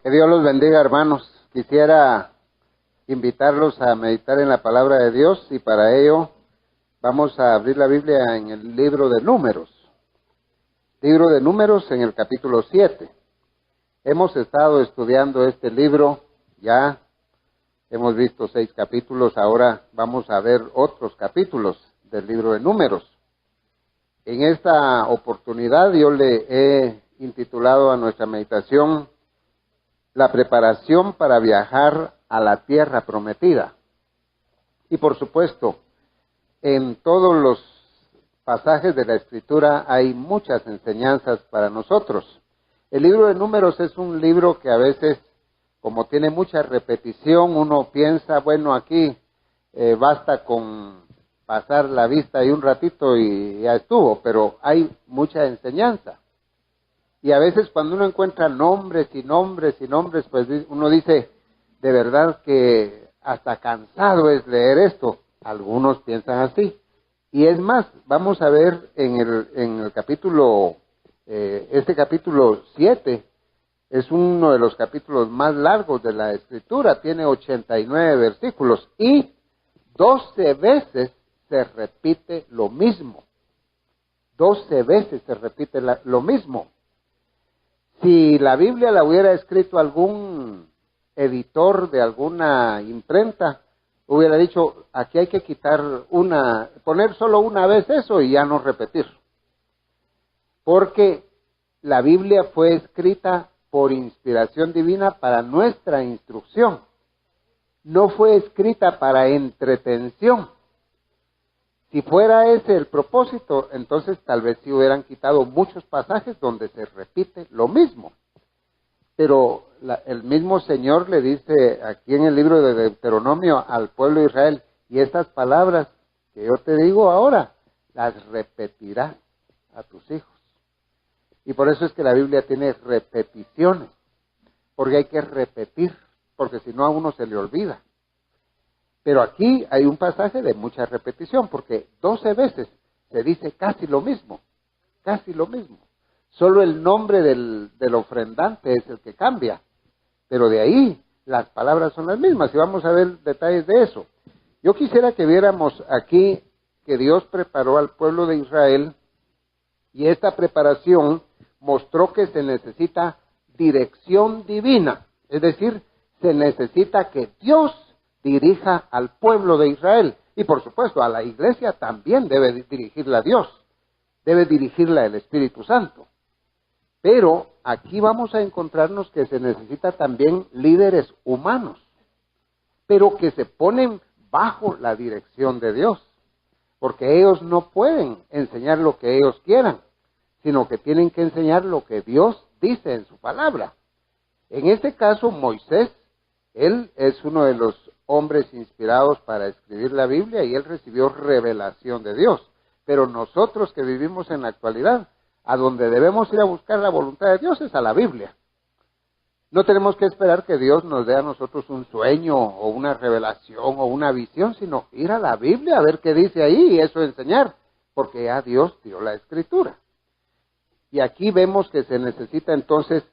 Que Dios los bendiga, hermanos. Quisiera invitarlos a meditar en la palabra de Dios y para ello vamos a abrir la Biblia en el libro de Números. Libro de Números en el capítulo 7. Hemos estado estudiando este libro, ya hemos visto 6 capítulos, ahora vamos a ver otros capítulos del libro de Números. En esta oportunidad yo le he intitulado a nuestra meditación la preparación para viajar a la tierra prometida. Y por supuesto, en todos los pasajes de la Escritura hay muchas enseñanzas para nosotros. El libro de Números es un libro que a veces, como tiene mucha repetición, uno piensa, bueno, aquí basta con pasar la vista ahí un ratito y ya estuvo, pero hay mucha enseñanza. Y a veces cuando uno encuentra nombres y nombres y nombres, pues uno dice, de verdad que hasta cansado es leer esto. Algunos piensan así. Y es más, vamos a ver en el capítulo, este capítulo 7, es uno de los capítulos más largos de la Escritura, tiene 89 versículos y 12 veces se repite lo mismo. 12 veces se repite lo mismo. Si la Biblia la hubiera escrito algún editor de alguna imprenta, hubiera dicho, aquí hay que quitar poner solo una vez eso y ya no repetir. Porque la Biblia fue escrita por inspiración divina para nuestra instrucción. No fue escrita para entretención. Si fuera ese el propósito, entonces tal vez sí hubieran quitado muchos pasajes donde se repite lo mismo. Pero el mismo Señor le dice aquí en el libro de Deuteronomio al pueblo de Israel, y estas palabras que yo te digo ahora, las repetirás a tus hijos. Y por eso es que la Biblia tiene repeticiones, porque hay que repetir, porque si no a uno se le olvida. Pero aquí hay un pasaje de mucha repetición, porque 12 veces se dice casi lo mismo, casi lo mismo. Solo el nombre del ofrendante es el que cambia, pero de ahí las palabras son las mismas y vamos a ver detalles de eso. Yo quisiera que viéramos aquí que Dios preparó al pueblo de Israel y esta preparación mostró que se necesita dirección divina, es decir, se necesita que Dios dirija al pueblo de Israel. Y por supuesto, a la iglesia también debe dirigirla Dios. Debe dirigirla el Espíritu Santo. Pero aquí vamos a encontrarnos que se necesita también líderes humanos, pero que se ponen bajo la dirección de Dios. Porque ellos no pueden enseñar lo que ellos quieran, sino que tienen que enseñar lo que Dios dice en su palabra. En este caso, Moisés, él es uno de los hombres inspirados para escribir la Biblia y él recibió revelación de Dios. Pero nosotros que vivimos en la actualidad, a donde debemos ir a buscar la voluntad de Dios es a la Biblia. No tenemos que esperar que Dios nos dé a nosotros un sueño o una revelación o una visión, sino ir a la Biblia a ver qué dice ahí y eso enseñar, porque ya Dios dio la Escritura. Y aquí vemos que se necesita entonces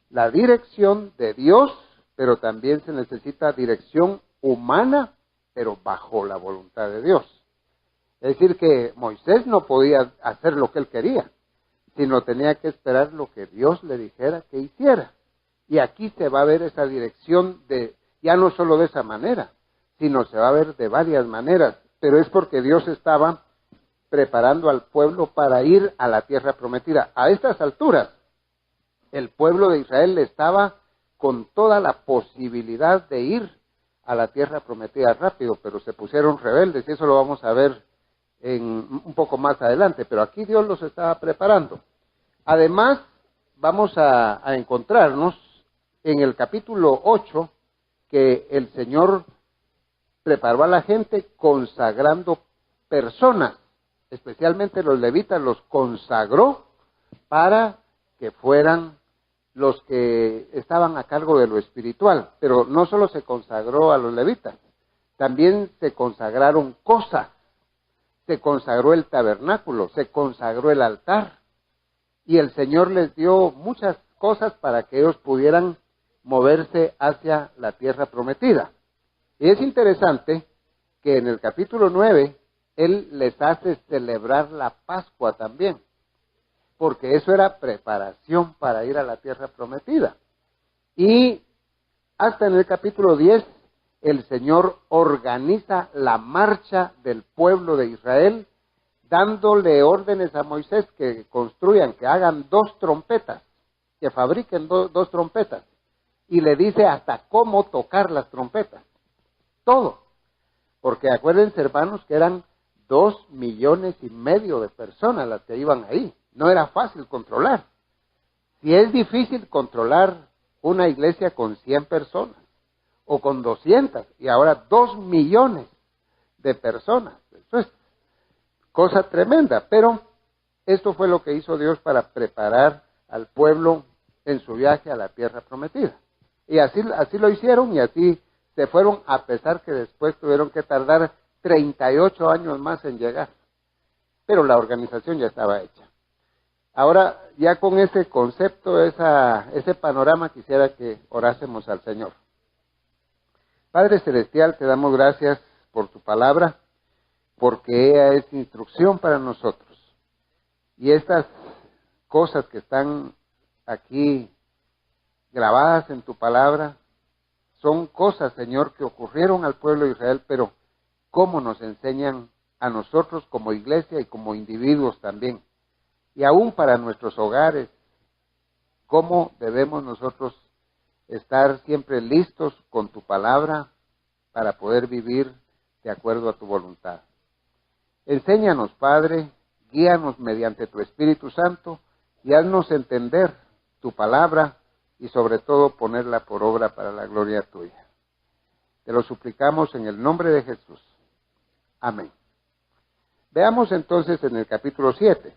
la dirección de Dios, pero también se necesita dirección humana, pero bajo la voluntad de Dios. Es decir, que Moisés no podía hacer lo que él quería, sino tenía que esperar lo que Dios le dijera que hiciera. Y aquí se va a ver esa dirección ya no solo de esa manera, sino se va a ver de varias maneras, pero es porque Dios estaba preparando al pueblo para ir a la tierra prometida. A estas alturas, el pueblo de Israel estaba con toda la posibilidad de ir a la tierra prometida rápido, pero se pusieron rebeldes y eso lo vamos a ver un poco más adelante, pero aquí Dios los estaba preparando. Además, vamos a encontrarnos en el capítulo 8 que el Señor preparó a la gente consagrando personas, especialmente los levitas los consagró para que fueran los que estaban a cargo de lo espiritual, pero no solo se consagró a los levitas, también se consagraron cosas, se consagró el tabernáculo, se consagró el altar, y el Señor les dio muchas cosas para que ellos pudieran moverse hacia la tierra prometida. Y es interesante que en el capítulo 9, Él les hace celebrar la Pascua también, porque eso era preparación para ir a la tierra prometida. Y hasta en el capítulo 10, el Señor organiza la marcha del pueblo de Israel, dándole órdenes a Moisés que construyan, que hagan 2 trompetas, que fabriquen 2 trompetas. Y le dice hasta cómo tocar las trompetas. Todo. Porque acuérdense, hermanos, que eran 2,5 millones de personas las que iban ahí. No era fácil controlar. Si es difícil controlar una iglesia con 100 personas, o con 200, y ahora 2 millones de personas. Eso es cosa tremenda, pero esto fue lo que hizo Dios para preparar al pueblo en su viaje a la tierra prometida. Y así lo hicieron, y así se fueron, a pesar que después tuvieron que tardar 38 años más en llegar. Pero la organización ya estaba hecha. Ahora, ya con ese concepto, ese panorama, quisiera que orásemos al Señor. Padre Celestial, te damos gracias por tu palabra, porque ella es instrucción para nosotros. Y estas cosas que están aquí grabadas en tu palabra, son cosas, Señor, que ocurrieron al pueblo de Israel, pero cómo nos enseñan a nosotros como iglesia y como individuos también. Y aún para nuestros hogares, cómo debemos nosotros estar siempre listos con tu palabra para poder vivir de acuerdo a tu voluntad. Enséñanos, Padre, guíanos mediante tu Espíritu Santo y haznos entender tu palabra y sobre todo ponerla por obra para la gloria tuya. Te lo suplicamos en el nombre de Jesús. Amén. Veamos entonces en el capítulo 7.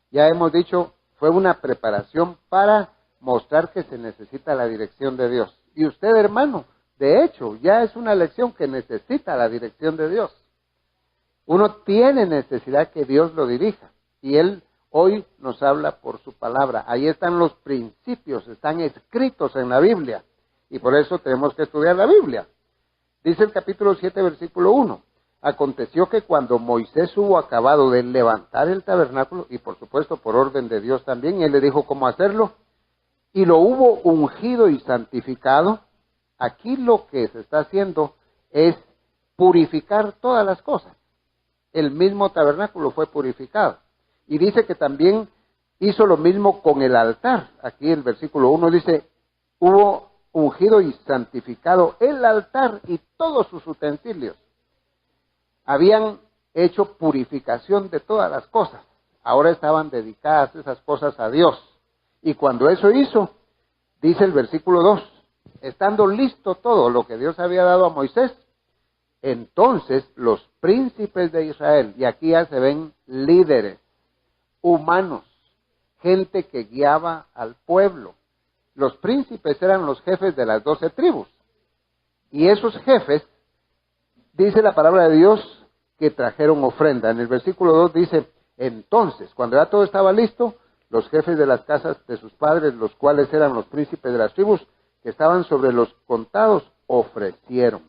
Ya hemos dicho, fue una preparación para mostrar que se necesita la dirección de Dios. Y usted, hermano, de hecho, ya es una lección que necesita la dirección de Dios. Uno tiene necesidad que Dios lo dirija. Y Él hoy nos habla por su palabra. Ahí están los principios, están escritos en la Biblia. Y por eso tenemos que estudiar la Biblia. Dice el capítulo 7, versículo 1. Aconteció que cuando Moisés hubo acabado de levantar el tabernáculo, y por supuesto por orden de Dios también, Él le dijo cómo hacerlo, y lo hubo ungido y santificado. Aquí lo que se está haciendo es purificar todas las cosas. El mismo tabernáculo fue purificado. Y dice que también hizo lo mismo con el altar. Aquí el versículo 1 dice, hubo ungido y santificado el altar y todos sus utensilios. Habían hecho purificación de todas las cosas. Ahora estaban dedicadas esas cosas a Dios. Y cuando eso hizo, dice el versículo 2, estando listo todo lo que Dios había dado a Moisés, entonces los príncipes de Israel, y aquí ya se ven líderes humanos, gente que guiaba al pueblo. Los príncipes eran los jefes de las 12 tribus. Y esos jefes, dice la palabra de Dios, que trajeron ofrenda. En el versículo 2 dice, entonces, cuando ya todo estaba listo, los jefes de las casas de sus padres, los cuales eran los príncipes de las tribus, que estaban sobre los contados, ofrecieron.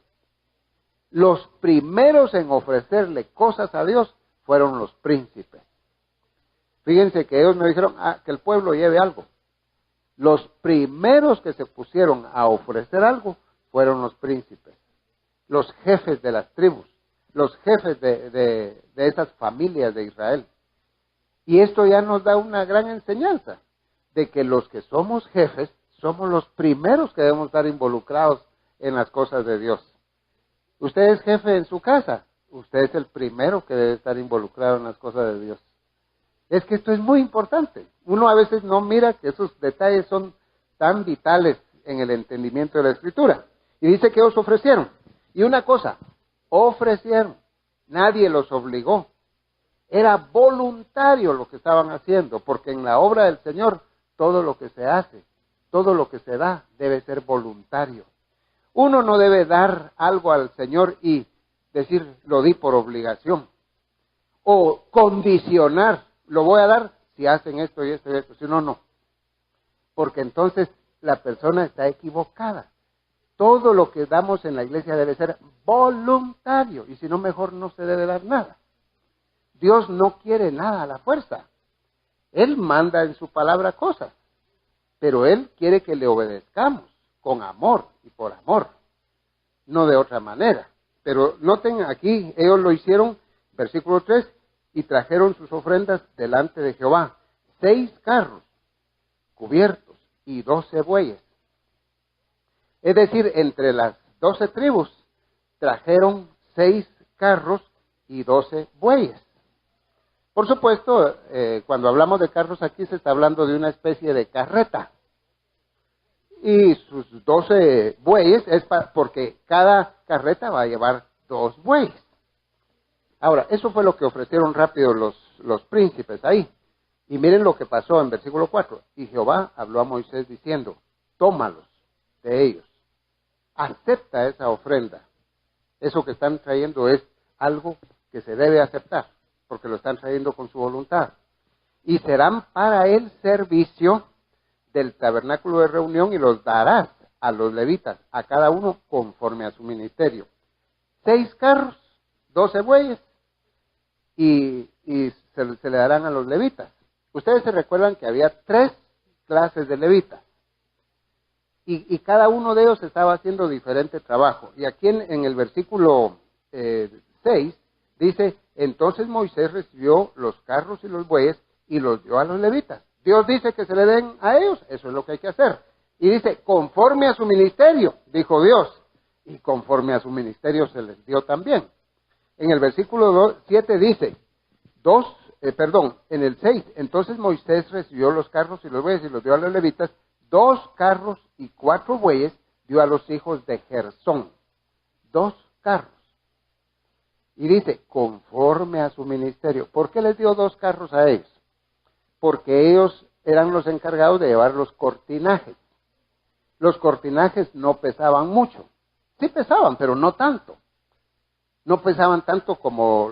Los primeros en ofrecerle cosas a Dios fueron los príncipes. Fíjense que ellos me dijeron, que el pueblo lleve algo. Los primeros que se pusieron a ofrecer algo fueron los príncipes, los jefes de las tribus, los jefes de esas familias de Israel. Y esto ya nos da una gran enseñanza, de que los que somos jefes, somos los primeros que debemos estar involucrados en las cosas de Dios. Usted es jefe en su casa, usted es el primero que debe estar involucrado en las cosas de Dios. Es que esto es muy importante. Uno a veces no mira que esos detalles son tan vitales en el entendimiento de la Escritura. Y dice que ellos ofrecieron. Y una cosa, ofrecieron. Nadie los obligó. Era voluntario lo que estaban haciendo, porque en la obra del Señor todo lo que se hace, todo lo que se da debe ser voluntario. Uno no debe dar algo al Señor y decir, lo di por obligación. O condicionar, lo voy a dar si hacen esto y esto y esto. Si no, no. Porque entonces la persona está equivocada. Todo lo que damos en la iglesia debe ser voluntario, y si no, mejor no se debe dar nada. Dios no quiere nada a la fuerza. Él manda en su palabra cosas, pero Él quiere que le obedezcamos con amor y por amor, no de otra manera. Pero noten aquí, ellos lo hicieron, versículo 3, y trajeron sus ofrendas delante de Jehová, 6 carros cubiertos y 12 bueyes. Es decir, entre las 12 tribus trajeron 6 carros y 12 bueyes. Por supuesto, cuando hablamos de carros aquí se está hablando de una especie de carreta. Y sus 12 bueyes es porque cada carreta va a llevar 2 bueyes. Ahora, eso fue lo que ofrecieron rápido los príncipes ahí. Y miren lo que pasó en versículo 4. Y Jehová habló a Moisés diciendo, tómalos de ellos. Acepta esa ofrenda. Eso que están trayendo es algo que se debe aceptar, porque lo están trayendo con su voluntad. Y serán para el servicio del tabernáculo de reunión y los darás a los levitas, a cada uno conforme a su ministerio. 6 carros, 12 bueyes, y se le darán a los levitas. Ustedes se recuerdan que había 3 clases de levitas. Y cada uno de ellos estaba haciendo diferente trabajo. Y aquí en el versículo 6 dice, entonces Moisés recibió los carros y los bueyes y los dio a los levitas. Dios dice que se le den a ellos, eso es lo que hay que hacer. Y dice, conforme a su ministerio, dijo Dios. Y conforme a su ministerio se les dio también. En el versículo 7 dice, en el 6, entonces Moisés recibió los carros y los bueyes y los dio a los levitas, 2 carros y 4 bueyes dio a los hijos de Gersón. 2 carros. Y dice, conforme a su ministerio. ¿Por qué les dio 2 carros a ellos? Porque ellos eran los encargados de llevar los cortinajes. Los cortinajes no pesaban mucho. Sí pesaban, pero no tanto. No pesaban tanto como,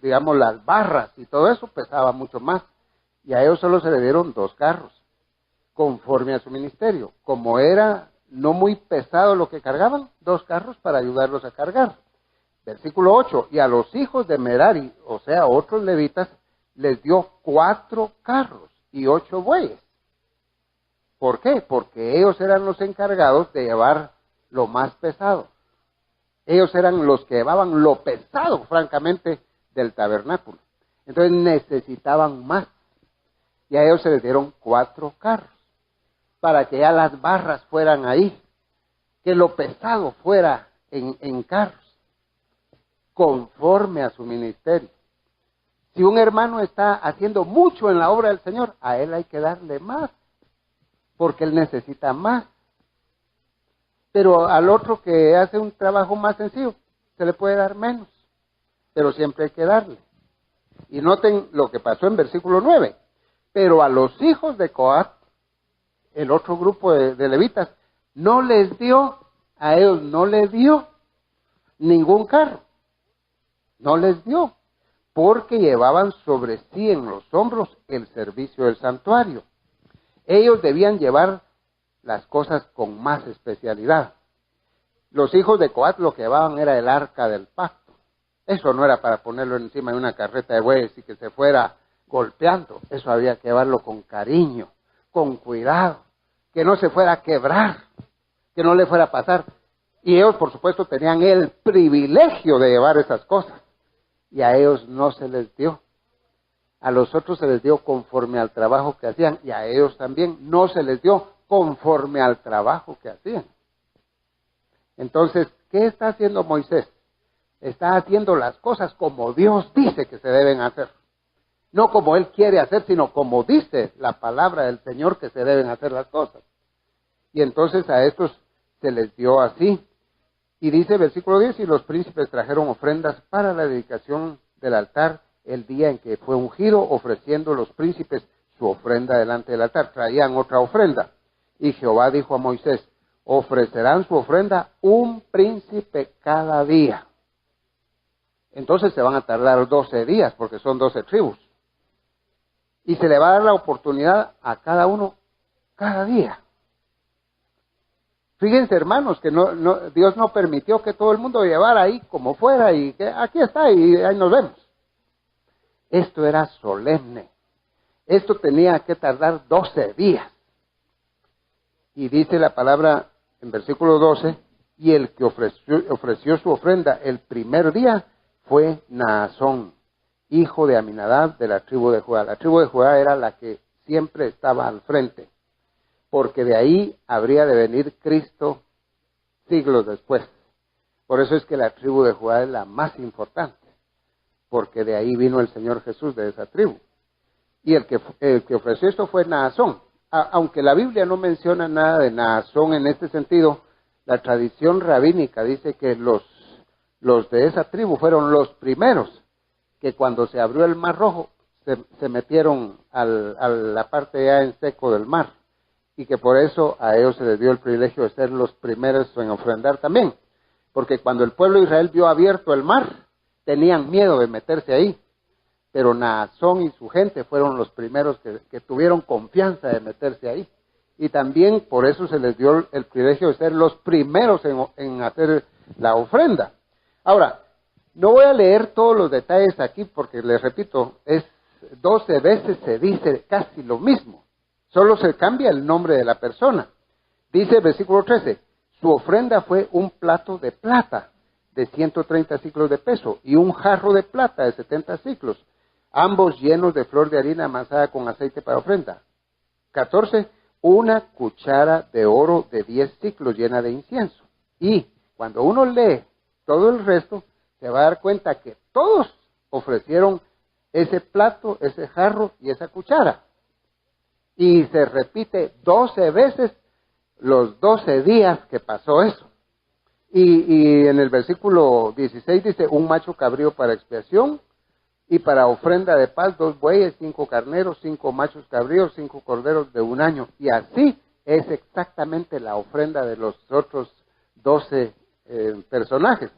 digamos, las barras y todo eso pesaba mucho más. Y a ellos solo se le dieron 2 carros, conforme a su ministerio. Como era no muy pesado lo que cargaban, 2 carros para ayudarlos a cargar. Versículo 8, y a los hijos de Merari, o sea, otros levitas, les dio 4 carros y 8 bueyes. ¿Por qué? Porque ellos eran los encargados de llevar lo más pesado. Ellos eran los que llevaban lo pesado, francamente, del tabernáculo. Entonces necesitaban más. Y a ellos se les dieron 4 carros, para que ya las barras fueran ahí, que lo pesado fuera en carros, conforme a su ministerio. Si un hermano está haciendo mucho en la obra del Señor, a él hay que darle más, porque él necesita más. Pero al otro que hace un trabajo más sencillo, se le puede dar menos, pero siempre hay que darle. Y noten lo que pasó en versículo 9. Pero a los hijos de Coat, el otro grupo de levitas, no les dio, a ellos no les dio ningún carro. No les dio, porque llevaban sobre sí en los hombros el servicio del santuario. Ellos debían llevar las cosas con más especialidad. Los hijos de Coat lo que llevaban era el arca del pacto. Eso no era para ponerlo encima de una carreta de bueyes y que se fuera golpeando. Eso había que llevarlo con cariño, con cuidado, que no se fuera a quebrar, que no le fuera a pasar. Y ellos, por supuesto, tenían el privilegio de llevar esas cosas. Y a ellos no se les dio. A los otros se les dio conforme al trabajo que hacían. Y a ellos también no se les dio conforme al trabajo que hacían. Entonces, ¿qué está haciendo Moisés? Está haciendo las cosas como Dios dice que se deben hacer. No como Él quiere hacer, sino como dice la palabra del Señor que se deben hacer las cosas. Y entonces a estos se les dio así. Y dice versículo 10, y los príncipes trajeron ofrendas para la dedicación del altar el día en que fue ungido, ofreciendo los príncipes su ofrenda delante del altar. Traían otra ofrenda. Y Jehová dijo a Moisés, ofrecerán su ofrenda un príncipe cada día. Entonces se van a tardar 12 días, porque son 12 tribus. Y se le va a dar la oportunidad a cada uno cada día. Fíjense, hermanos, que Dios no permitió que todo el mundo llevara ahí como fuera y que aquí está y ahí nos vemos. Esto era solemne. Esto tenía que tardar 12 días. Y dice la palabra en versículo 12, y el que ofreció su ofrenda el primer día fue Naasón, hijo de Aminadab de la tribu de Judá. La tribu de Judá era la que siempre estaba al frente, porque de ahí habría de venir Cristo siglos después. Por eso es que la tribu de Judá es la más importante, porque de ahí vino el Señor Jesús, de esa tribu. Y el que ofreció esto fue Naasón. Aunque la Biblia no menciona nada de Naasón en este sentido, la tradición rabínica dice que los de esa tribu fueron los primeros que cuando se abrió el Mar Rojo se metieron a la parte ya en seco del mar, y que por eso a ellos se les dio el privilegio de ser los primeros en ofrendar también, porque cuando el pueblo de Israel vio abierto el mar, tenían miedo de meterse ahí, pero Naasón y su gente fueron los primeros que tuvieron confianza de meterse ahí, y también por eso se les dio el privilegio de ser los primeros en hacer la ofrenda. Ahora, no voy a leer todos los detalles aquí porque, les repito, 12 veces se dice casi lo mismo, solo se cambia el nombre de la persona. Dice el versículo 13, su ofrenda fue un plato de plata de 130 ciclos de peso y un jarro de plata de 70 ciclos, ambos llenos de flor de harina amasada con aceite para ofrenda. 14, una cuchara de oro de 10 ciclos llena de incienso. Y cuando uno lee todo el resto, se va a dar cuenta que todos ofrecieron ese plato, ese jarro y esa cuchara. Y se repite 12 veces los 12 días que pasó eso. Y en el versículo 16 dice, un macho cabrío para expiación, y para ofrenda de paz 2 bueyes, 5 carneros, 5 machos cabríos, 5 corderos de 1 año. Y así es exactamente la ofrenda de los otros 12 personajes.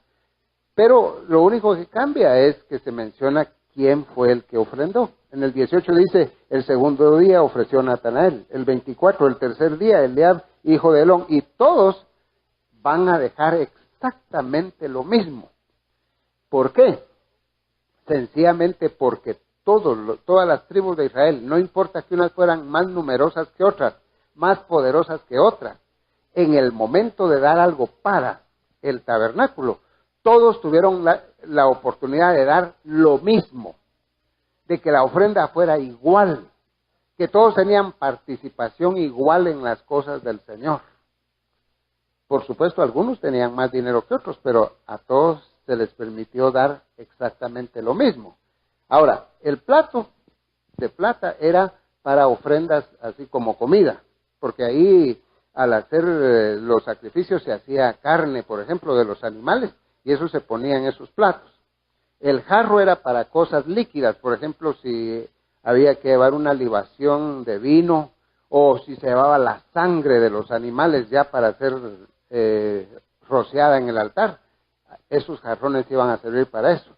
Pero lo único que cambia es que se menciona quién fue el que ofrendó. En el 18 dice, el segundo día ofreció Natanael. El 24, el tercer día, Eliab, hijo de Helón. Y todos van a dejar exactamente lo mismo. ¿Por qué? Sencillamente porque todas las tribus de Israel, no importa que unas fueran más numerosas que otras, más poderosas que otras, en el momento de dar algo para el tabernáculo, todos tuvieron la oportunidad de dar lo mismo, de que la ofrenda fuera igual, que todos tenían participación igual en las cosas del Señor. Por supuesto, algunos tenían más dinero que otros, pero a todos se les permitió dar exactamente lo mismo. Ahora, el plato de plata era para ofrendas así como comida, porque ahí al hacer los sacrificios se hacía carne, por ejemplo, de los animales, y eso se ponía en esos platos. El jarro era para cosas líquidas, por ejemplo, si había que llevar una libación de vino, o si se llevaba la sangre de los animales ya para ser rociada en el altar. Esos jarrones iban a servir para eso.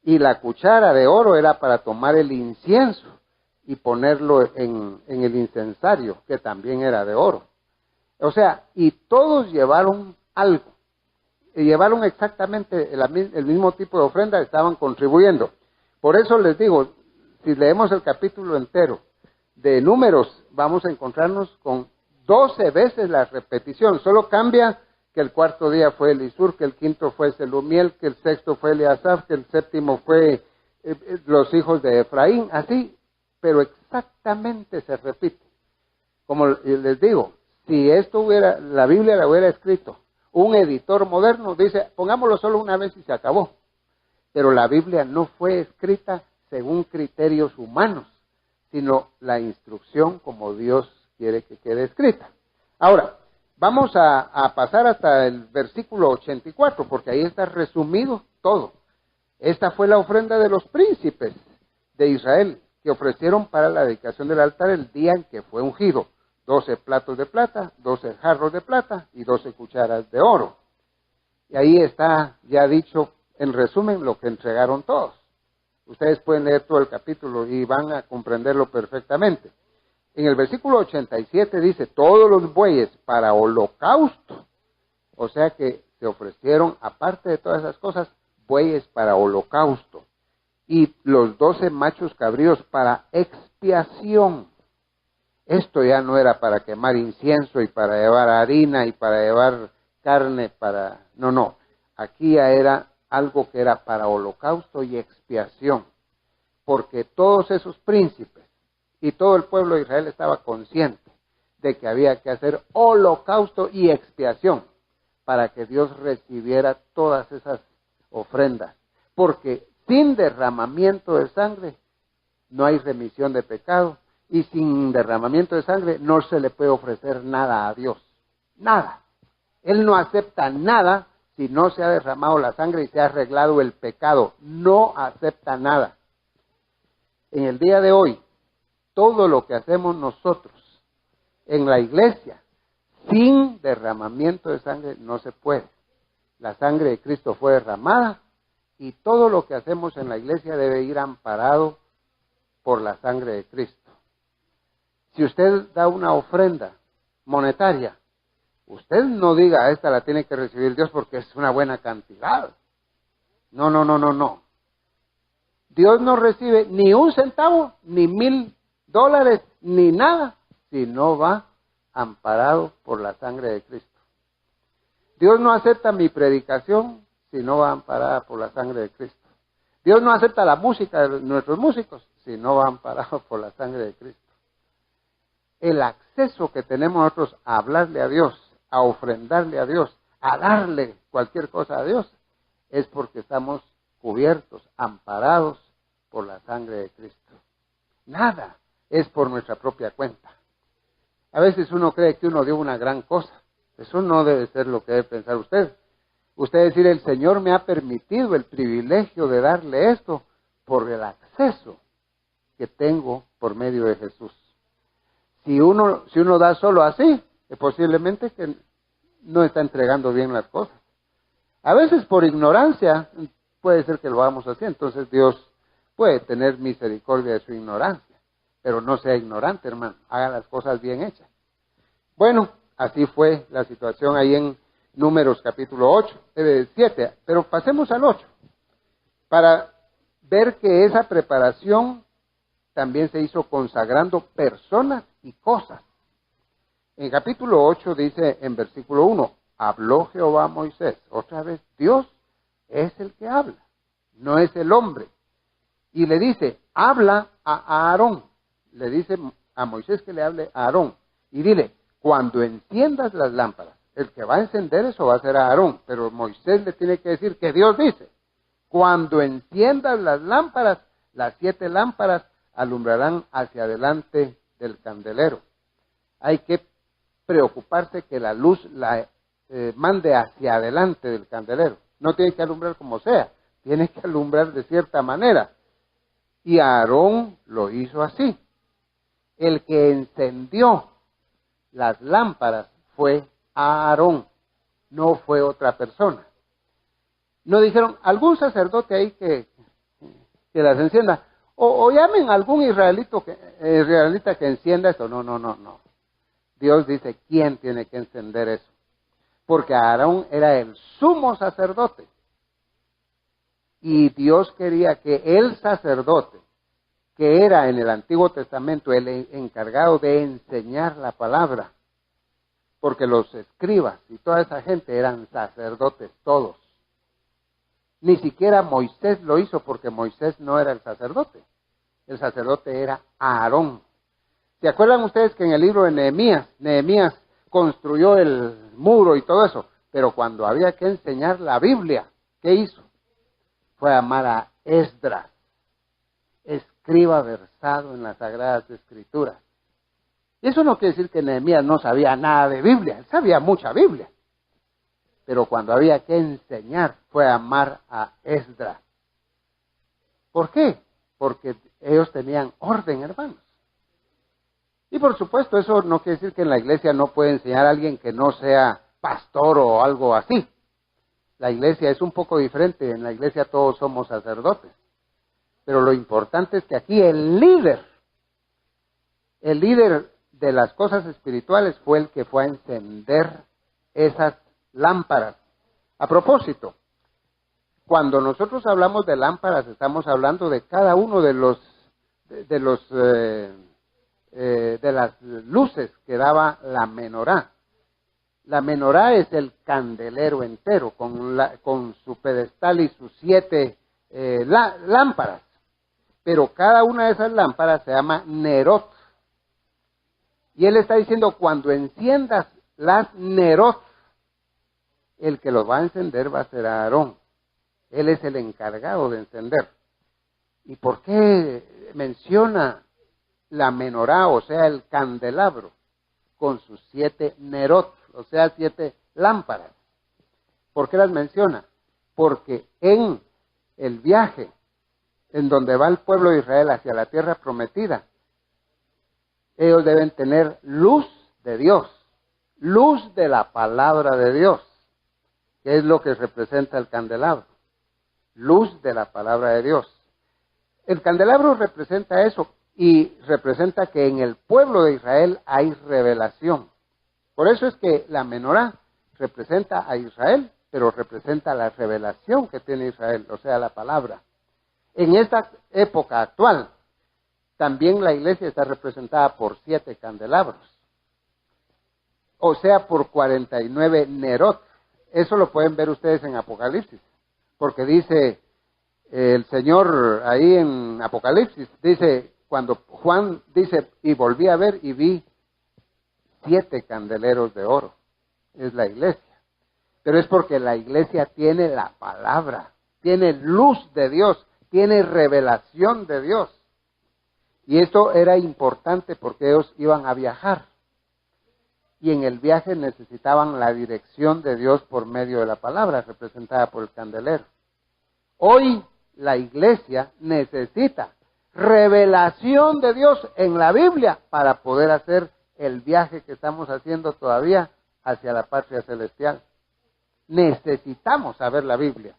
Y la cuchara de oro era para tomar el incienso y ponerlo en el incensario, que también era de oro. O sea, y todos llevaron algo. Y llevaron exactamente el mismo tipo de ofrenda, estaban contribuyendo. Por eso les digo, si leemos el capítulo entero de Números, vamos a encontrarnos con 12 veces la repetición. Solo cambia que el cuarto día fue Elisur, que el quinto fue Selumiel, que el sexto fue Eleazar, que el séptimo fue los hijos de Efraín, así, pero exactamente se repite. Como les digo, si la Biblia la hubiera escrito un editor moderno, dice, pongámoslo solo una vez y se acabó. Pero la Biblia no fue escrita según criterios humanos, sino la instrucción como Dios quiere que quede escrita. Ahora, vamos a pasar hasta el versículo 84, porque ahí está resumido todo. Esta fue la ofrenda de los príncipes de Israel, que ofrecieron para la dedicación del altar el día en que fue ungido. 12 platos de plata, 12 jarros de plata y 12 cucharas de oro. Y ahí está ya dicho, en resumen, lo que entregaron todos. Ustedes pueden leer todo el capítulo y van a comprenderlo perfectamente. En el versículo 87 dice, todos los bueyes para holocausto O sea que se ofrecieron, aparte de todas esas cosas, bueyes para holocausto y los 12 machos cabríos para expiación. Esto ya no era para quemar incienso y para llevar harina y para llevar carne para... No. Aquí ya era algo que era para holocausto y expiación. Porque todos esos príncipes y todo el pueblo de Israel estaba consciente de que había que hacer holocausto y expiación para que Dios recibiera todas esas ofrendas. Porque sin derramamiento de sangre no hay remisión de pecado. Y sin derramamiento de sangre no se le puede ofrecer nada a Dios. Nada. Él no acepta nada si no se ha derramado la sangre y se ha arreglado el pecado. No acepta nada. En el día de hoy, todo lo que hacemos nosotros en la iglesia, sin derramamiento de sangre no se puede. La sangre de Cristo fue derramada y todo lo que hacemos en la iglesia debe ir amparado por la sangre de Cristo. Si usted da una ofrenda monetaria, usted no diga, esta la tiene que recibir Dios porque es una buena cantidad. No. Dios no recibe ni un centavo, ni $1,000, ni nada, si no va amparado por la sangre de Cristo. Dios no acepta mi predicación si no va amparada por la sangre de Cristo. Dios no acepta la música de nuestros músicos si no va amparado por la sangre de Cristo. El acceso que tenemos nosotros a hablarle a Dios, a ofrendarle a Dios, a darle cualquier cosa a Dios, es porque estamos cubiertos, amparados por la sangre de Cristo. Nada es por nuestra propia cuenta. A veces uno cree que uno dio una gran cosa. Eso no debe ser lo que debe pensar usted. Usted decir, el Señor me ha permitido el privilegio de darle esto por el acceso que tengo por medio de Jesús. Si uno da solo así, posiblemente que no está entregando bien las cosas. A veces por ignorancia puede ser que lo hagamos así, entonces Dios puede tener misericordia de su ignorancia, pero no sea ignorante, hermano, haga las cosas bien hechas. Bueno, así fue la situación ahí en Números capítulo 7, pero pasemos al 8, para ver que esa preparación también se hizo consagrando personas y cosas. En capítulo 8 dice en versículo 1, habló Jehová a Moisés. Otra vez, Dios es el que habla, no es el hombre. Y le dice, habla a Aarón. Le dice a Moisés que le hable a Aarón. Y dile, cuando enciendas las lámparas, el que va a encender eso va a ser Aarón. Pero Moisés le tiene que decir que Dios dice, cuando enciendas las lámparas, las 7 lámparas alumbrarán hacia adelante del candelero. Hay que preocuparse que la luz la mande hacia adelante del candelero. No tiene que alumbrar como sea, tiene que alumbrar de cierta manera. Y Aarón lo hizo así. El que encendió las lámparas fue Aarón, no fue otra persona. No dijeron, algún sacerdote ahí que las encienda. O llamen a algún israelita que encienda eso. No. Dios dice, ¿quién tiene que encender eso? Porque Aarón era el sumo sacerdote. Y Dios quería que el sacerdote, que era en el Antiguo Testamento el encargado de enseñar la palabra, porque los escribas y toda esa gente eran sacerdotes todos. Ni siquiera Moisés lo hizo porque Moisés no era el sacerdote. El sacerdote era Aarón. ¿Se acuerdan ustedes que en el libro de Nehemías construyó el muro y todo eso? Pero cuando había que enseñar la Biblia, ¿qué hizo? Fue a llamar a Esdras, escriba versado en las Sagradas Escrituras. Y eso no quiere decir que Nehemías no sabía nada de Biblia, él sabía mucha Biblia. Pero cuando había que enseñar, fue a llamar a Esdras. ¿Por qué? Porque ellos tenían orden, hermanos. Y por supuesto, eso no quiere decir que en la iglesia no puede enseñar a alguien que no sea pastor o algo así. La iglesia es un poco diferente, en la iglesia todos somos sacerdotes. Pero lo importante es que aquí el líder de las cosas espirituales fue el que fue a encender esas lámparas. A propósito, cuando nosotros hablamos de lámparas, estamos hablando de cada uno de las luces que daba la menorá. La menorá es el candelero entero, con su pedestal y sus 7 lámparas. Pero cada una de esas lámparas se llama nerot. Y él está diciendo, cuando enciendas las nerot, el que los va a encender va a ser Aarón. Él es el encargado de encender. ¿Y por qué menciona la menorá, o sea, el candelabro, con sus 7 nerot, o sea, 7 lámparas? ¿Por qué las menciona? Porque en el viaje en donde va el pueblo de Israel hacia la tierra prometida, ellos deben tener luz de Dios, luz de la palabra de Dios, que es lo que representa el candelabro, luz de la palabra de Dios. El candelabro representa eso y representa que en el pueblo de Israel hay revelación. Por eso es que la menorá representa a Israel, pero representa la revelación que tiene Israel, o sea, la palabra. En esta época actual, también la iglesia está representada por 7 candelabros, o sea, por 49 nerot. Eso lo pueden ver ustedes en Apocalipsis, porque dice el Señor ahí en Apocalipsis, dice, cuando Juan dice, y volví a ver y vi 7 candeleros de oro. Es la iglesia. Pero es porque la iglesia tiene la palabra, tiene luz de Dios, tiene revelación de Dios. Y esto era importante porque ellos iban a viajar. Y en el viaje necesitaban la dirección de Dios por medio de la palabra, representada por el candelero. Hoy la iglesia necesita revelación de Dios en la Biblia para poder hacer el viaje que estamos haciendo todavía hacia la patria celestial. Necesitamos saber la Biblia.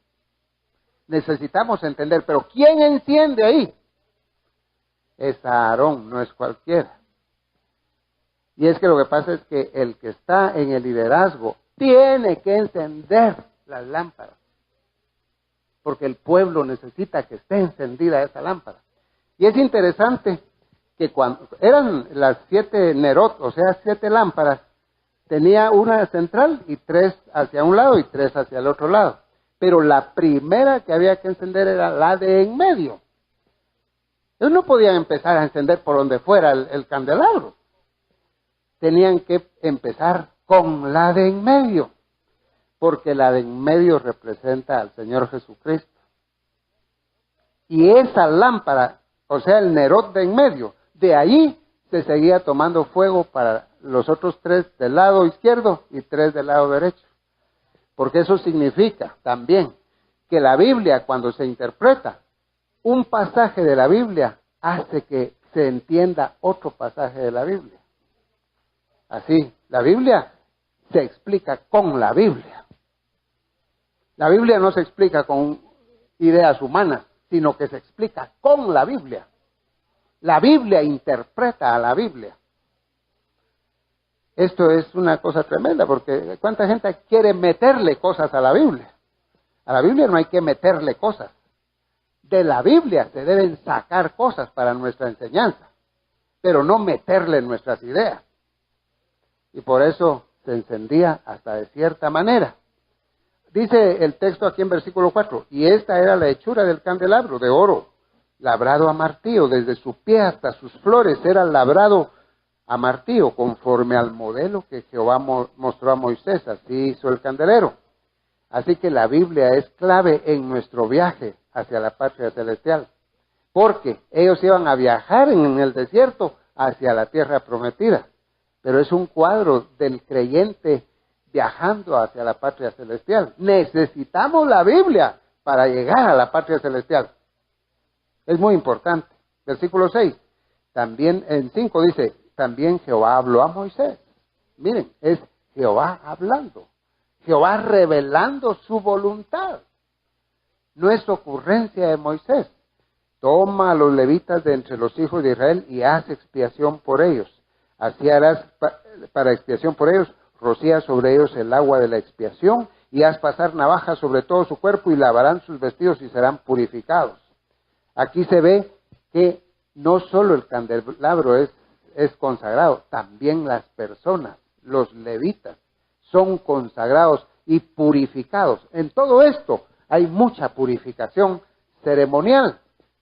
Necesitamos entender, pero ¿quién enciende ahí? Es Aarón, no es cualquiera. Y es que lo que pasa es que el que está en el liderazgo tiene que encender las lámparas, porque el pueblo necesita que esté encendida esa lámpara. Y es interesante que cuando eran las 7 nerot, o sea, 7 lámparas, tenía una central y 3 hacia un lado y 3 hacia el otro lado. Pero la primera que había que encender era la de en medio. Ellos no podían empezar a encender por donde fuera el candelabro. Tenían que empezar con la de en medio, porque la de en medio representa al Señor Jesucristo. Y esa lámpara, o sea, el nerot de en medio, de ahí se seguía tomando fuego para los otros 3 del lado izquierdo y 3 del lado derecho. Porque eso significa también que la Biblia, cuando se interpreta, un pasaje de la Biblia hace que se entienda otro pasaje de la Biblia. Así, la Biblia se explica con la Biblia. La Biblia no se explica con ideas humanas, sino que se explica con la Biblia. La Biblia interpreta a la Biblia. Esto es una cosa tremenda, porque ¿cuánta gente quiere meterle cosas a la Biblia? A la Biblia no hay que meterle cosas. De la Biblia se deben sacar cosas para nuestra enseñanza, pero no meterle nuestras ideas. Y por eso se encendía hasta de cierta manera. Dice el texto aquí en versículo 4, y esta era la hechura del candelabro de oro, labrado a martillo, desde su pie hasta sus flores era labrado a martillo, conforme al modelo que Jehová mostró a Moisés, así hizo el candelero. Así que la Biblia es clave en nuestro viaje hacia la patria celestial, porque ellos iban a viajar en el desierto hacia la tierra prometida, pero es un cuadro del creyente viajando hacia la patria celestial. Necesitamos la Biblia para llegar a la patria celestial. Es muy importante. Versículo 6, también en 5 dice, también Jehová habló a Moisés. Miren, es Jehová hablando, Jehová revelando su voluntad. No es ocurrencia de Moisés. Toma a los levitas de entre los hijos de Israel y haz expiación por ellos. Así harás para expiación por ellos rocía sobre ellos el agua de la expiación, y haz pasar navaja sobre todo su cuerpo, y lavarán sus vestidos y serán purificados. Aquí se ve que no solo el candelabro es consagrado, también las personas, los levitas, son consagrados y purificados. En todo esto hay mucha purificación ceremonial,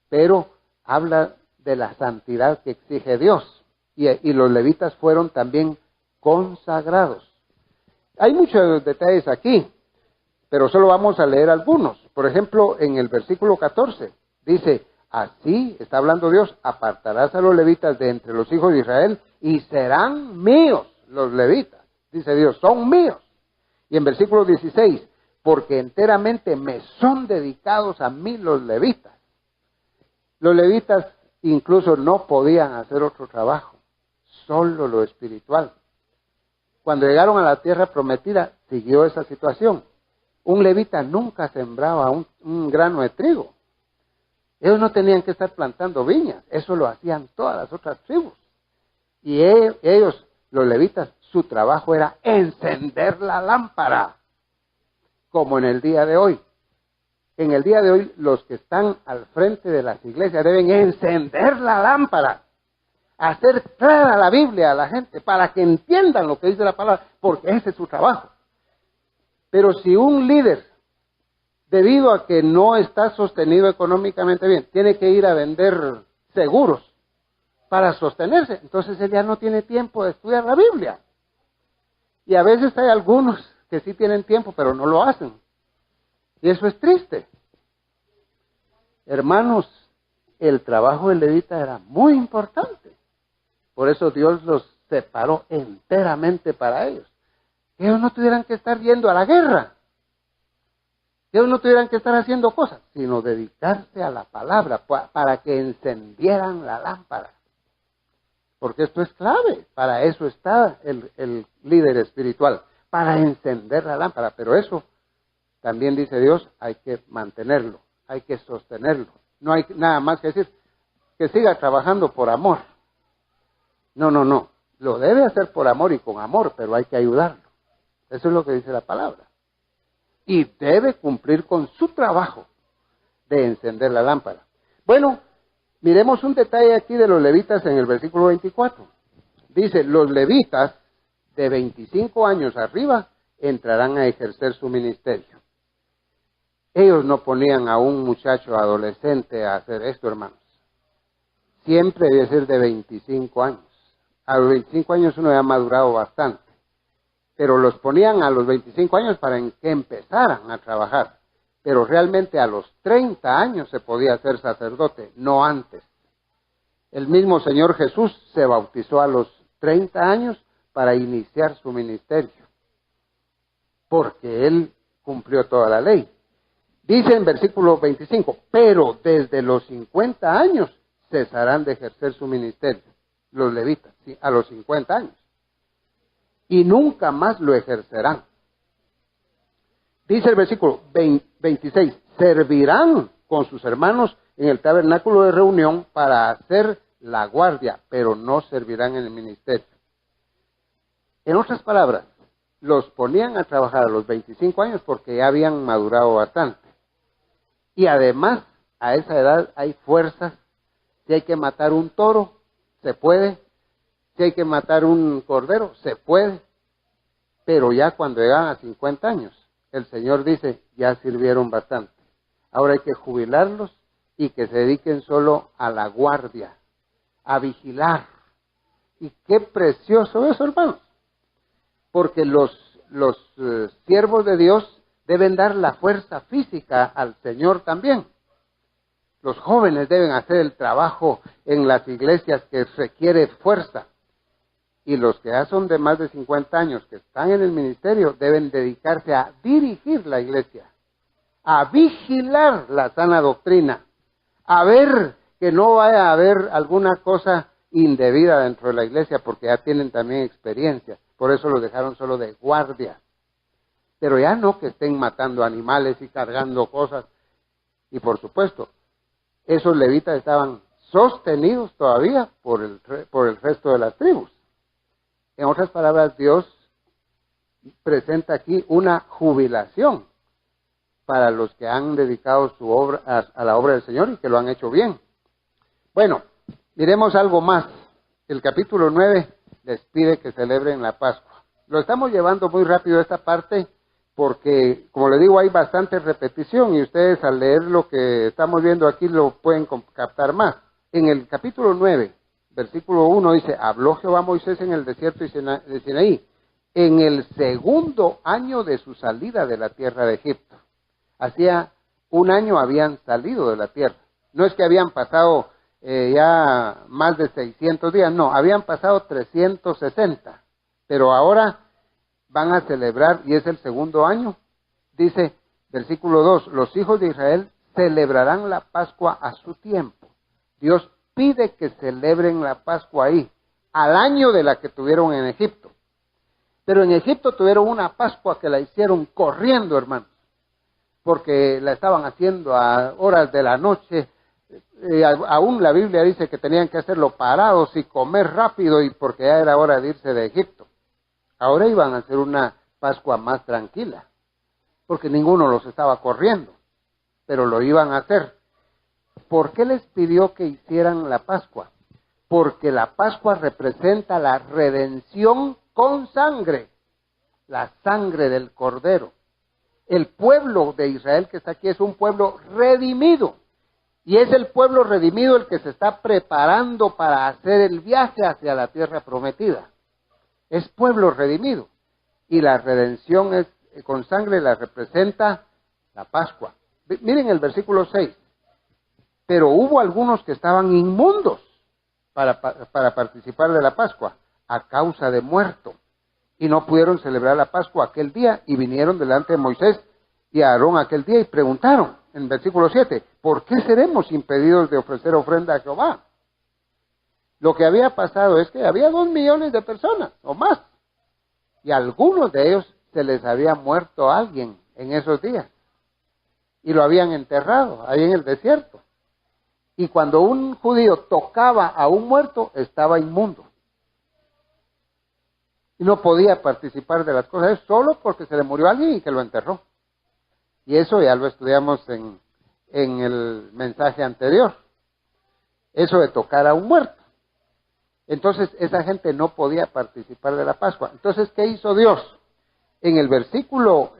pero habla de la santidad que exige Dios. Y los levitas fueron también consagrados. Hay muchos detalles aquí, pero solo vamos a leer algunos. Por ejemplo, en el versículo 14, dice, así, está hablando Dios, apartarás a los levitas de entre los hijos de Israel y serán míos los levitas. Dice Dios, son míos. Y en versículo 16, porque enteramente me son dedicados a mí los levitas. Los levitas incluso no podían hacer otro trabajo, solo lo espiritual. Cuando llegaron a la tierra prometida, siguió esa situación. Un levita nunca sembraba un grano de trigo. Ellos no tenían que estar plantando viñas, eso lo hacían todas las otras tribus. Y ellos, los levitas, su trabajo era encender la lámpara, como en el día de hoy. En el día de hoy, los que están al frente de las iglesias deben encender la lámpara, hacer clara la Biblia a la gente para que entiendan lo que dice la palabra, porque ese es su trabajo. Pero si un líder, debido a que no está sostenido económicamente bien, tiene que ir a vender seguros para sostenerse, entonces él ya no tiene tiempo de estudiar la Biblia. Y a veces hay algunos que sí tienen tiempo, pero no lo hacen. Y eso es triste. Hermanos, el trabajo del levita era muy importante. Por eso Dios los separó enteramente para ellos. Que ellos no tuvieran que estar yendo a la guerra. Que ellos no tuvieran que estar haciendo cosas, sino dedicarse a la palabra para que encendieran la lámpara. Porque esto es clave. Para eso está el líder espiritual. Para encender la lámpara. Pero eso, también dice Dios, hay que mantenerlo. Hay que sostenerlo. No hay nada más que decir que siga trabajando por amor. No. Lo debe hacer por amor y con amor, pero hay que ayudarlo. Eso es lo que dice la palabra. Y debe cumplir con su trabajo de encender la lámpara. Bueno, miremos un detalle aquí de los levitas en el versículo 24. Dice, los levitas de 25 años arriba entrarán a ejercer su ministerio. Ellos no ponían a un muchacho adolescente a hacer esto, hermanos. Siempre debe ser de 25 años. A los 25 años uno ya ha madurado bastante. Pero los ponían a los 25 años para que empezaran a trabajar. Pero realmente a los 30 años se podía ser sacerdote, no antes. El mismo Señor Jesús se bautizó a los 30 años para iniciar su ministerio. Porque Él cumplió toda la ley. Dice en versículo 25, pero desde los 50 años cesarán de ejercer su ministerio, los levitas, ¿sí? A los 50 años. Y nunca más lo ejercerán. Dice el versículo 26, servirán con sus hermanos en el tabernáculo de reunión para hacer la guardia, pero no servirán en el ministerio. En otras palabras, los ponían a trabajar a los 25 años porque ya habían madurado bastante. Y además, a esa edad hay fuerzas. Si hay que matar un toro, se puede. Si hay que matar un cordero, se puede. Pero ya cuando llegan a 50 años, el Señor dice, ya sirvieron bastante. Ahora hay que jubilarlos y que se dediquen solo a la guardia, a vigilar. Y qué precioso eso, hermanos. Porque los siervos de Dios deben dar la fuerza física al Señor también. Los jóvenes deben hacer el trabajo en las iglesias que requiere fuerza. Y los que ya son de más de 50 años, que están en el ministerio, deben dedicarse a dirigir la iglesia, a vigilar la sana doctrina, a ver que no vaya a haber alguna cosa indebida dentro de la iglesia, porque ya tienen también experiencia. Por eso los dejaron solo de guardia. Pero ya no que estén matando animales y cargando cosas. Y por supuesto, esos levitas estaban sostenidos todavía por el resto de las tribus. En otras palabras, Dios presenta aquí una jubilación para los que han dedicado su obra a la obra del Señor y que lo han hecho bien. Bueno, miremos algo más. El capítulo 9 les pide que celebren la Pascua. Lo estamos llevando muy rápido esta parte porque, como le digo, hay bastante repetición y ustedes al leer lo que estamos viendo aquí lo pueden captar más. En el capítulo 9, versículo 1 dice, habló Jehová a Moisés en el desierto de Sinaí, en el segundo año de su salida de la tierra de Egipto. Hacía un año habían salido de la tierra. No es que habían pasado ya más de 600 días, no, habían pasado 360. Pero ahora van a celebrar, y es el segundo año, dice, versículo 2, los hijos de Israel celebrarán la Pascua a su tiempo. Dios pide que celebren la Pascua ahí, al año de la que tuvieron en Egipto. Pero en Egipto tuvieron una Pascua que la hicieron corriendo, hermanos, porque la estaban haciendo a horas de la noche. Aún la Biblia dice que tenían que hacerlo parados y comer rápido, y porque ya era hora de irse de Egipto. Ahora iban a hacer una Pascua más tranquila, porque ninguno los estaba corriendo, pero lo iban a hacer. ¿Por qué les pidió que hicieran la Pascua? Porque la Pascua representa la redención con sangre, la sangre del Cordero. El pueblo de Israel que está aquí es un pueblo redimido, y es el pueblo redimido el que se está preparando para hacer el viaje hacia la tierra prometida. Es pueblo redimido, y la redención es con sangre, la representa la Pascua. Miren el versículo 6. Pero hubo algunos que estaban inmundos para participar de la Pascua a causa de muerto, y no pudieron celebrar la Pascua aquel día, y vinieron delante de Moisés y a Aarón aquel día y preguntaron, en versículo 7, ¿por qué seremos impedidos de ofrecer ofrenda a Jehová? Lo que había pasado es que había 2 millones de personas o más, y a algunos de ellos se les había muerto alguien en esos días, y lo habían enterrado ahí en el desierto. Y cuando un judío tocaba a un muerto, estaba inmundo. Y no podía participar de las cosas, solo porque se le murió alguien y que lo enterró. Y eso ya lo estudiamos en el mensaje anterior. Eso de tocar a un muerto. Entonces, esa gente no podía participar de la Pascua. Entonces, ¿qué hizo Dios? En el versículo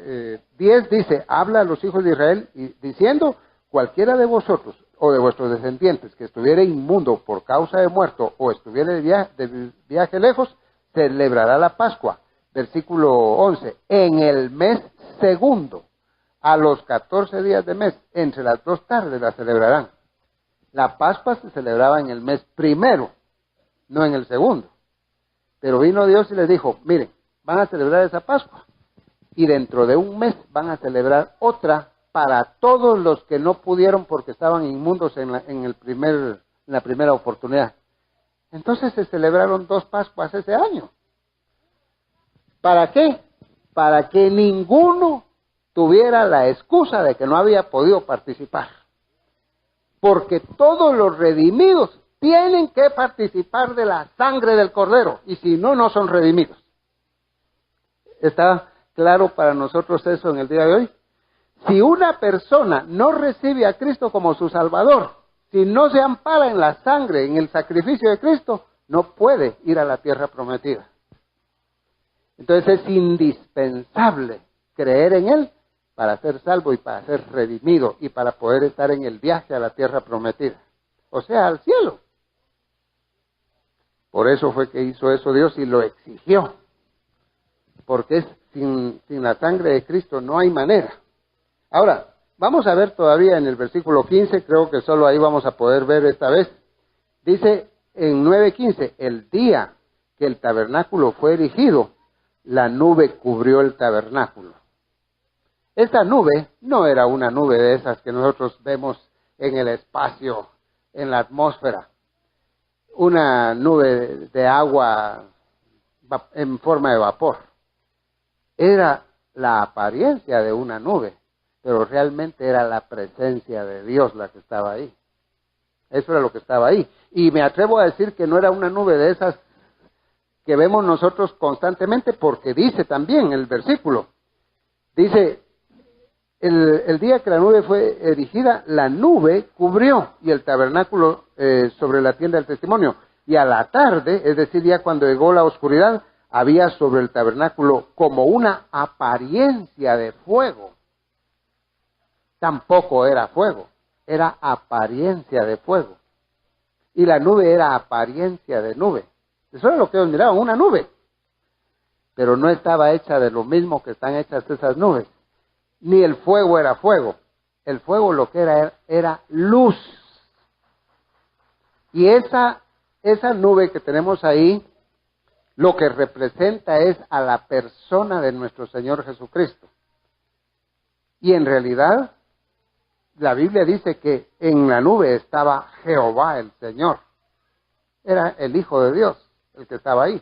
10 dice, habla a los hijos de Israel diciendo, cualquiera de vosotros o de vuestros descendientes que estuviera inmundo por causa de muerto o estuviera de viaje lejos, celebrará la Pascua. Versículo 11, en el mes segundo, a los 14 días de mes, entre las 2 tardes la celebrarán. La Pascua se celebraba en el mes primero, no en el segundo. Pero vino Dios y les dijo, miren, van a celebrar esa Pascua, y dentro de un mes van a celebrar otra para todos los que no pudieron porque estaban inmundos en la primera oportunidad. Entonces se celebraron 2 Pascuas ese año. ¿Para qué? Para que ninguno tuviera la excusa de que no había podido participar. Porque todos los redimidos tienen que participar de la sangre del Cordero, y si no, no son redimidos. ¿Está claro para nosotros eso en el día de hoy? Si una persona no recibe a Cristo como su Salvador, si no se ampara en la sangre, en el sacrificio de Cristo, no puede ir a la tierra prometida. Entonces es indispensable creer en Él para ser salvo y para ser redimido y para poder estar en el viaje a la tierra prometida, o sea, al cielo. Por eso fue que hizo eso Dios y lo exigió, porque sin la sangre de Cristo no hay manera. Ahora, vamos a ver todavía en el versículo 15, creo que solo ahí vamos a poder ver esta vez. Dice en 9:15, el día que el tabernáculo fue erigido, la nube cubrió el tabernáculo. Esta nube no era una nube de esas que nosotros vemos en el espacio, en la atmósfera. Una nube de agua en forma de vapor. Era la apariencia de una nube, pero realmente era la presencia de Dios la que estaba ahí. Eso era lo que estaba ahí. Y me atrevo a decir que no era una nube de esas que vemos nosotros constantemente, porque dice también el versículo, dice, el día que la nube fue erigida, la nube cubrió y el tabernáculo sobre la tienda del testimonio. Y a la tarde, es decir, ya cuando llegó la oscuridad, había sobre el tabernáculo como una apariencia de fuego. Tampoco era fuego, era apariencia de fuego. Y la nube era apariencia de nube. Eso es lo que ellos miraban, una nube. Pero no estaba hecha de lo mismo que están hechas esas nubes. Ni el fuego era fuego. El fuego lo que era luz. Y esa nube que tenemos ahí, lo que representa es a la persona de nuestro Señor Jesucristo. Y en realidad, la Biblia dice que en la nube estaba Jehová el Señor. Era el Hijo de Dios el que estaba ahí.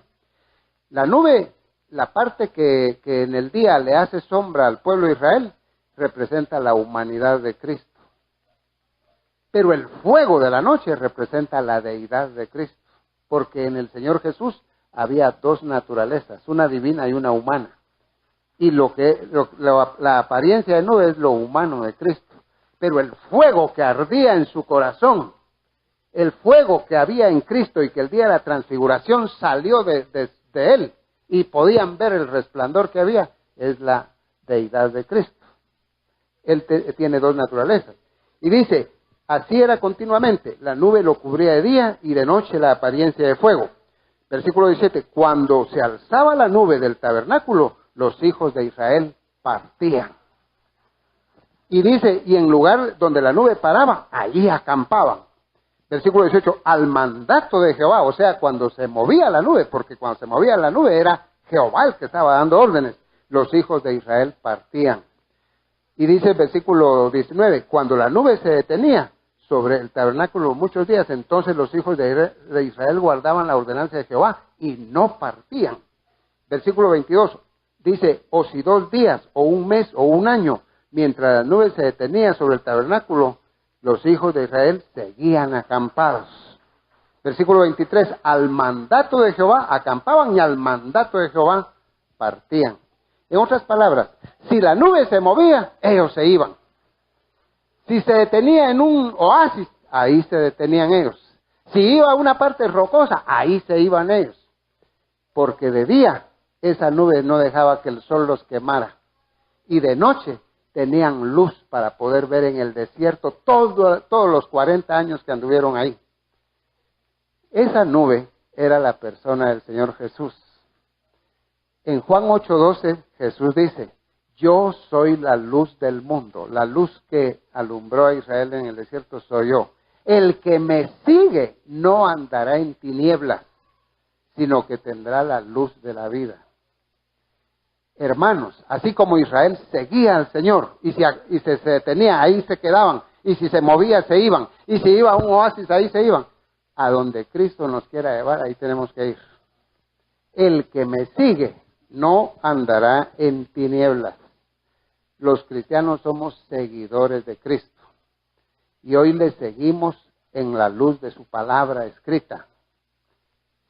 La nube, la parte que en el día le hace sombra al pueblo de Israel, representa la humanidad de Cristo. Pero el fuego de la noche representa la deidad de Cristo. Porque en el Señor Jesús había dos naturalezas, una divina y una humana. Y la apariencia de nube es lo humano de Cristo. Pero el fuego que ardía en su corazón, el fuego que había en Cristo y que el día de la transfiguración salió de él y podían ver el resplandor que había, es la deidad de Cristo. Él tiene dos naturalezas. Y dice, así era continuamente, la nube lo cubría de día y de noche la apariencia de fuego. Versículo 17, cuando se alzaba la nube del tabernáculo, los hijos de Israel partían. Y dice, y en lugar donde la nube paraba, allí acampaban. Versículo 18, al mandato de Jehová, o sea, cuando se movía la nube, porque cuando se movía la nube era Jehová el que estaba dando órdenes, los hijos de Israel partían. Y dice el versículo 19, cuando la nube se detenía sobre el tabernáculo muchos días, entonces los hijos de Israel guardaban la ordenanza de Jehová y no partían. Versículo 22, dice, o si 2 días, o 1 mes, o 1 año, mientras la nube se detenía sobre el tabernáculo, los hijos de Israel seguían acampados. Versículo 23, al mandato de Jehová acampaban y al mandato de Jehová partían. En otras palabras, si la nube se movía, ellos se iban. Si se detenía en un oasis, ahí se detenían ellos. Si iba a una parte rocosa, ahí se iban ellos. Porque de día esa nube no dejaba que el sol los quemara. Y de noche tenían luz para poder ver en el desierto todos los 40 años que anduvieron ahí. Esa nube era la persona del Señor Jesús. En Juan 8:12 Jesús dice, yo soy la luz del mundo, la luz que alumbró a Israel en el desierto soy yo. El que me sigue no andará en tinieblas, sino que tendrá la luz de la vida. Hermanos, así como Israel seguía al Señor y se detenía, ahí se quedaban, y si se movía se iban, y si iba a un oasis ahí se iban. A donde Cristo nos quiera llevar, ahí tenemos que ir. El que me sigue no andará en tinieblas. Los cristianos somos seguidores de Cristo y hoy le seguimos en la luz de su palabra escrita.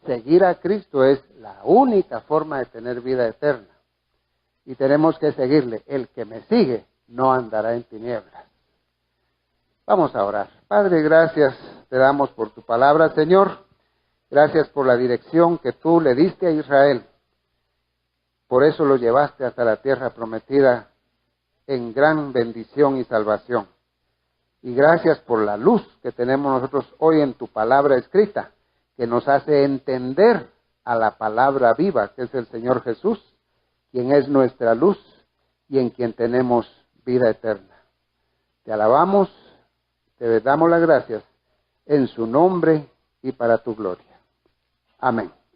Seguir a Cristo es la única forma de tener vida eterna. Y tenemos que seguirle. El que me sigue no andará en tinieblas. Vamos a orar. Padre, gracias te damos por tu palabra, Señor. Gracias por la dirección que tú le diste a Israel. Por eso lo llevaste hasta la tierra prometida en gran bendición y salvación. Y gracias por la luz que tenemos nosotros hoy en tu palabra escrita, que nos hace entender a la palabra viva, que es el Señor Jesús, quien es nuestra luz y en quien tenemos vida eterna. Te alabamos, te damos las gracias en su nombre y para tu gloria. Amén.